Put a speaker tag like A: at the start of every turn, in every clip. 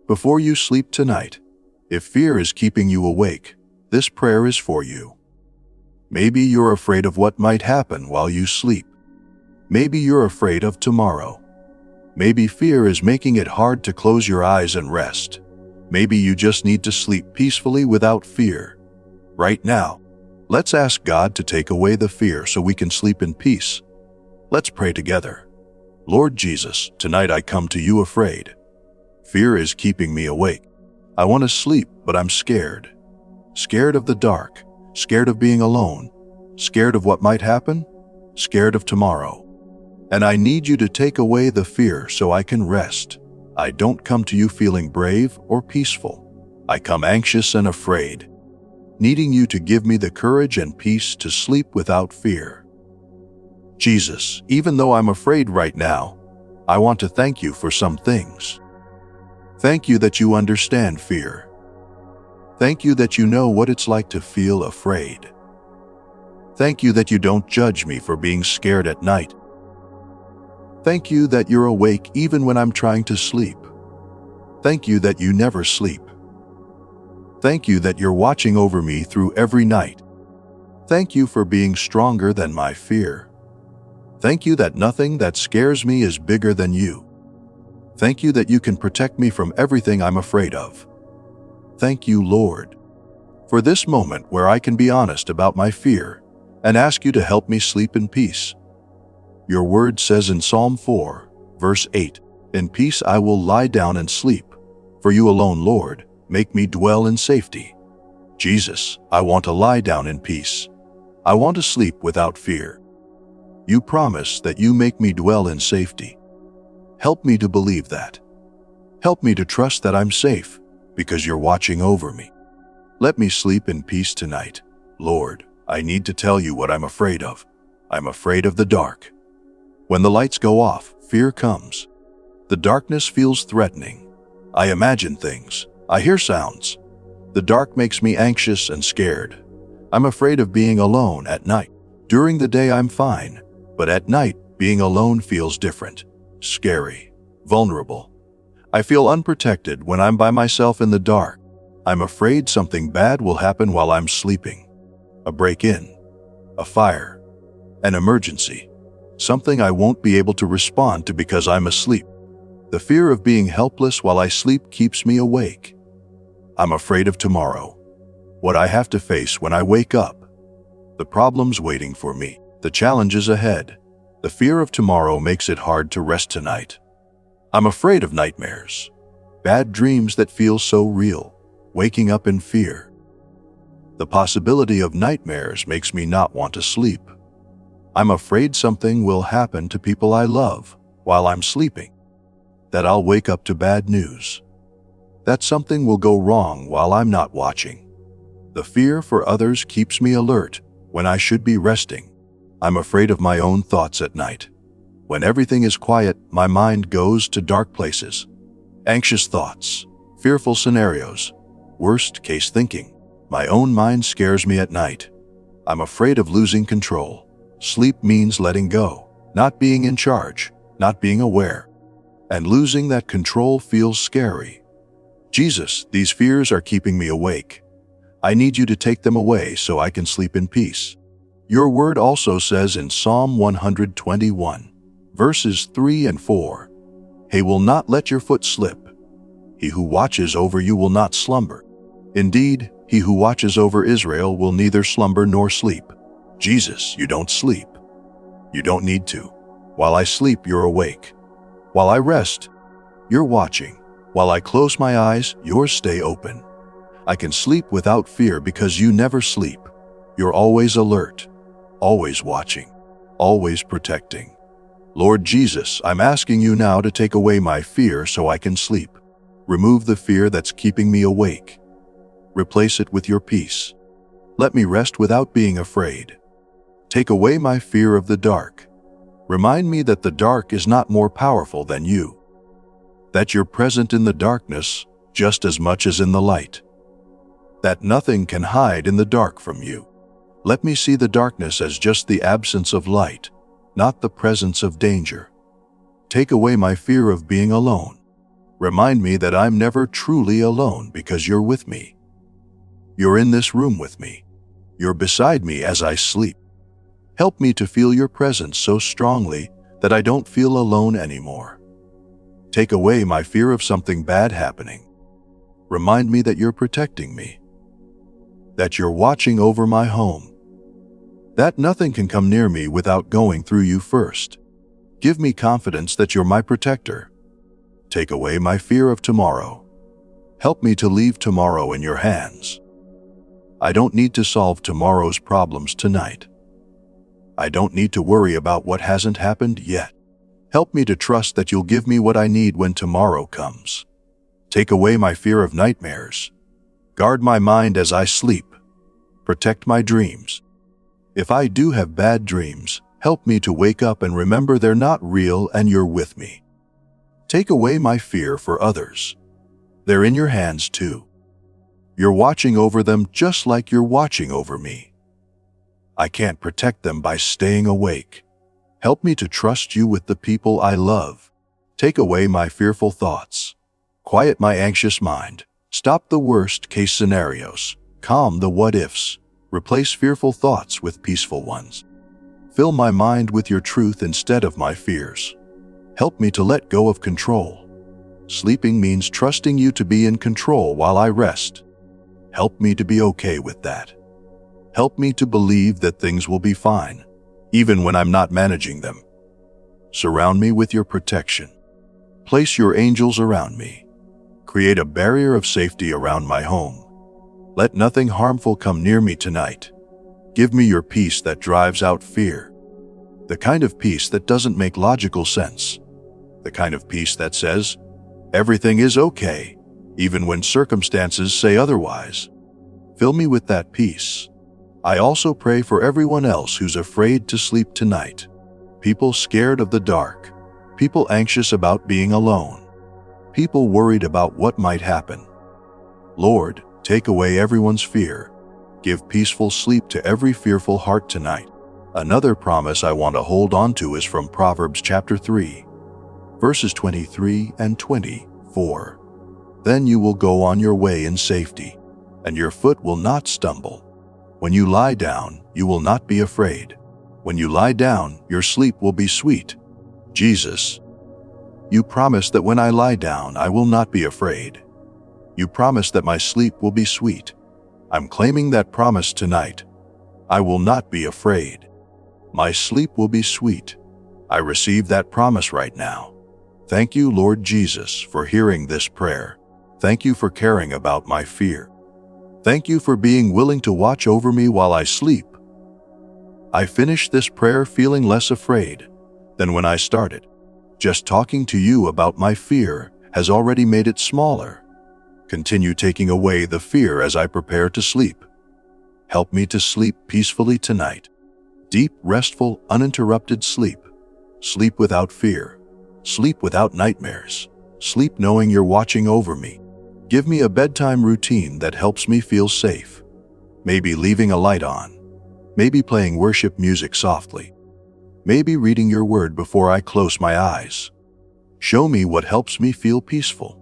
A: Before you sleep tonight, if fear is keeping you awake, this prayer is for you. Maybe you're afraid of what might happen while you sleep. Maybe you're afraid of tomorrow. Maybe fear is making it hard to close your eyes and rest. Maybe you just need to sleep peacefully without fear. Right now, let's ask God to take away the fear so we can sleep in peace. Let's pray together. Lord Jesus, tonight I come to you afraid. Fear is keeping me awake. I want to sleep, but I'm scared. Scared of the dark, scared of being alone, scared of what might happen, scared of tomorrow. And I need you to take away the fear so I can rest. I don't come to you feeling brave or peaceful. I come anxious and afraid, needing you to give me the courage and peace to sleep without fear. Jesus, even though I'm afraid right now, I want to thank you for some things. Thank you that you understand fear. Thank you that you know what it's like to feel afraid. Thank you that you don't judge me for being scared at night. Thank you that you're awake even when I'm trying to sleep. Thank you that you never sleep. Thank you that you're watching over me through every night. Thank you for being stronger than my fear. Thank you that nothing that scares me is bigger than you. Thank you that you can protect me from everything I'm afraid of. Thank you, Lord, for this moment where I can be honest about my fear and ask you to help me sleep in peace. Your word says in Psalm 4, verse 8, "In peace I will lie down and sleep. For you alone, Lord, make me dwell in safety." Jesus, I want to lie down in peace. I want to sleep without fear. You promise that you make me dwell in safety. Help me to believe that. Help me to trust that I'm safe because you're watching over me. Let me sleep in peace tonight. Lord, I need to tell you what I'm afraid of. I'm afraid of the dark. When the lights go off, fear comes. The darkness feels threatening. I imagine things. I hear sounds. The dark makes me anxious and scared. I'm afraid of being alone at night. During the day I'm fine, but at night being alone feels different. Scary, vulnerable. I feel unprotected when I'm by myself in the dark. I'm afraid something bad will happen while I'm sleeping. A break-in, a fire, an emergency, something I won't be able to respond to because I'm asleep. The fear of being helpless while I sleep keeps me awake. I'm afraid of tomorrow, what I have to face when I wake up, the problems waiting for me, the challenges ahead. The fear of tomorrow makes it hard to rest tonight. I'm afraid of nightmares, bad dreams that feel so real, waking up in fear. The possibility of nightmares makes me not want to sleep. I'm afraid something will happen to people I love while I'm sleeping, that I'll wake up to bad news, that something will go wrong while I'm not watching. The fear for others keeps me alert when I should be resting. I'm afraid of my own thoughts at night. When everything is quiet, my mind goes to dark places. Anxious thoughts, fearful scenarios, worst-case thinking. My own mind scares me at night. I'm afraid of losing control. Sleep means letting go, not being in charge, not being aware. And losing that control feels scary. Jesus, these fears are keeping me awake. I need you to take them away so I can sleep in peace. Your word also says in Psalm 121, verses 3 and 4, "He will not let your foot slip. He who watches over you will not slumber. Indeed, he who watches over Israel will neither slumber nor sleep." Jesus, you don't sleep. You don't need to. While I sleep, you're awake. While I rest, you're watching. While I close my eyes, yours stay open. I can sleep without fear because you never sleep. You're always alert, always watching, always protecting. Lord Jesus, I'm asking you now to take away my fear so I can sleep. Remove the fear that's keeping me awake. Replace it with your peace. Let me rest without being afraid. Take away my fear of the dark. Remind me that the dark is not more powerful than you. That you're present in the darkness just as much as in the light. That nothing can hide in the dark from you. Let me see the darkness as just the absence of light, not the presence of danger. Take away my fear of being alone. Remind me that I'm never truly alone because you're with me. You're in this room with me. You're beside me as I sleep. Help me to feel your presence so strongly that I don't feel alone anymore. Take away my fear of something bad happening. Remind me that you're protecting me, that you're watching over my home, that nothing can come near me without going through you first. Give me confidence that you're my protector. Take away my fear of tomorrow. Help me to leave tomorrow in your hands. I don't need to solve tomorrow's problems tonight. I don't need to worry about what hasn't happened yet. Help me to trust that you'll give me what I need when tomorrow comes. Take away my fear of nightmares. Guard my mind as I sleep. Protect my dreams. If I do have bad dreams, help me to wake up and remember they're not real and you're with me. Take away my fear for others. They're in your hands too. You're watching over them just like you're watching over me. I can't protect them by staying awake. Help me to trust you with the people I love. Take away my fearful thoughts. Quiet my anxious mind. Stop the worst-case scenarios. Calm the what-ifs. Replace fearful thoughts with peaceful ones. Fill my mind with your truth instead of my fears. Help me to let go of control. Sleeping means trusting you to be in control while I rest. Help me to be okay with that. Help me to believe that things will be fine, even when I'm not managing them. Surround me with your protection. Place your angels around me. Create a barrier of safety around my home. Let nothing harmful come near me tonight. Give me your peace that drives out fear. The kind of peace that doesn't make logical sense. The kind of peace that says, everything is okay, even when circumstances say otherwise. Fill me with that peace. I also pray for everyone else who's afraid to sleep tonight. People scared of the dark. People anxious about being alone. People worried about what might happen. Lord, take away everyone's fear. Give peaceful sleep to every fearful heart tonight. Another promise I want to hold on to is from Proverbs chapter 3, verses 23 and 24. Then you will go on your way in safety, and your foot will not stumble. When you lie down, you will not be afraid. When you lie down, your sleep will be sweet. Jesus, you promise that when I lie down, I will not be afraid. You promise that my sleep will be sweet. I'm claiming that promise tonight. I will not be afraid. My sleep will be sweet. I receive that promise right now. Thank you, Lord Jesus, for hearing this prayer. Thank you for caring about my fear. Thank you for being willing to watch over me while I sleep. I finished this prayer feeling less afraid than when I started. Just talking to you about my fear has already made it smaller. Continue taking away the fear as I prepare to sleep. Help me to sleep peacefully tonight. Deep, restful, uninterrupted sleep. Sleep without fear. Sleep without nightmares. Sleep knowing you're watching over me. Give me a bedtime routine that helps me feel safe. Maybe leaving a light on. Maybe playing worship music softly. Maybe reading your word before I close my eyes. Show me what helps me feel peaceful.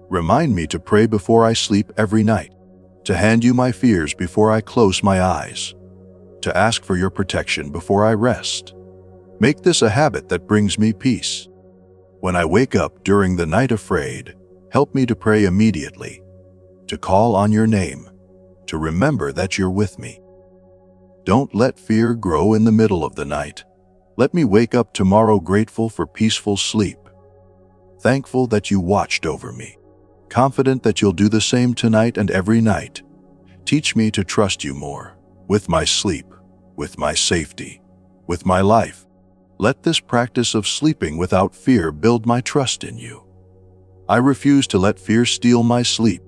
A: Remind me to pray before I sleep every night, to hand you my fears before I close my eyes, to ask for your protection before I rest. Make this a habit that brings me peace. When I wake up during the night afraid, help me to pray immediately, to call on your name, to remember that you're with me. Don't let fear grow in the middle of the night. Let me wake up tomorrow grateful for peaceful sleep, thankful that you watched over me. Confident that you'll do the same tonight and every night. Teach me to trust you more, with my sleep, with my safety, with my life. Let this practice of sleeping without fear build my trust in you. I refuse to let fear steal my sleep.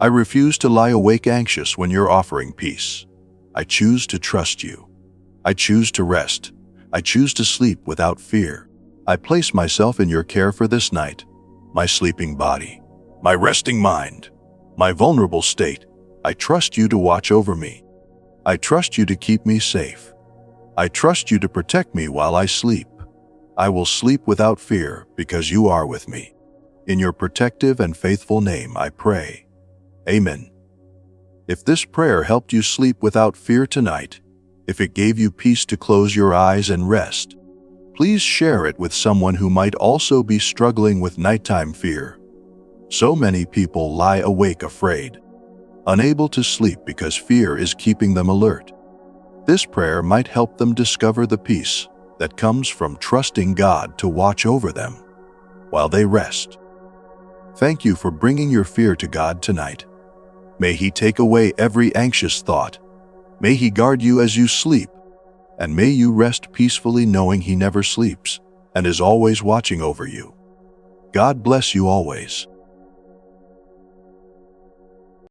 A: I refuse to lie awake anxious when you're offering peace. I choose to trust you. I choose to rest. I choose to sleep without fear. I place myself in your care for this night, my sleeping body, my resting mind, my vulnerable state. I trust you to watch over me. I trust you to keep me safe. I trust you to protect me while I sleep. I will sleep without fear because you are with me. In your protective and faithful name I pray. Amen. If this prayer helped you sleep without fear tonight, if it gave you peace to close your eyes and rest, please share it with someone who might also be struggling with nighttime fear. So many people lie awake afraid, unable to sleep because fear is keeping them alert. This prayer might help them discover the peace that comes from trusting God to watch over them while they rest. Thank you for bringing your fear to God tonight. May He take away every anxious thought. May He guard you as you sleep, and may you rest peacefully knowing He never sleeps and is always watching over you. God bless you always.